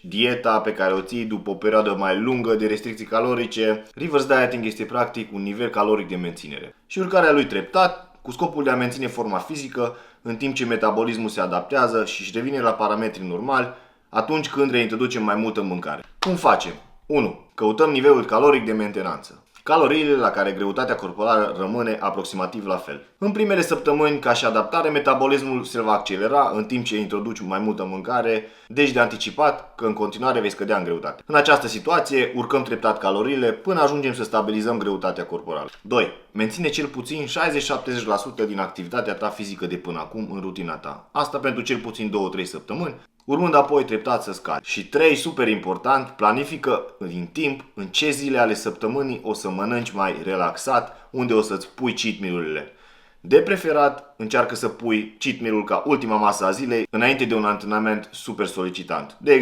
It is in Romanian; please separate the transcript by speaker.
Speaker 1: dieta pe care o ții după o perioadă mai lungă de restricții calorice. Reverse dieting este practic un nivel caloric de menținere și urcarea lui treptat cu scopul de a menține forma fizică în timp ce metabolismul se adaptează și își revine la parametrii normali atunci când reintroducem mai multă mâncare. Cum facem? 1. Căutăm nivelul caloric de mentenanță. Caloriile la care greutatea corporală rămâne aproximativ la fel. În primele săptămâni, ca și adaptare, metabolismul se va accelera în timp ce introduci mai multă mâncare, deci de anticipat că în continuare vei scădea în greutate. În această situație, urcăm treptat caloriile până ajungem să stabilizăm greutatea corporală. 2. Menține cel puțin 60-70% din activitatea ta fizică de până acum în rutina ta. Asta pentru cel puțin 2-3 săptămâni, urmând apoi treptat să scadi. Și 3, super important, planifică din timp în ce zile ale săptămânii o să mănânci mai relaxat, unde o să-ți pui cheat meal-urile. De preferat, încearcă să pui cheat meal-ul ca ultima masă a zilei, înainte de un antrenament super solicitant. De exemplu,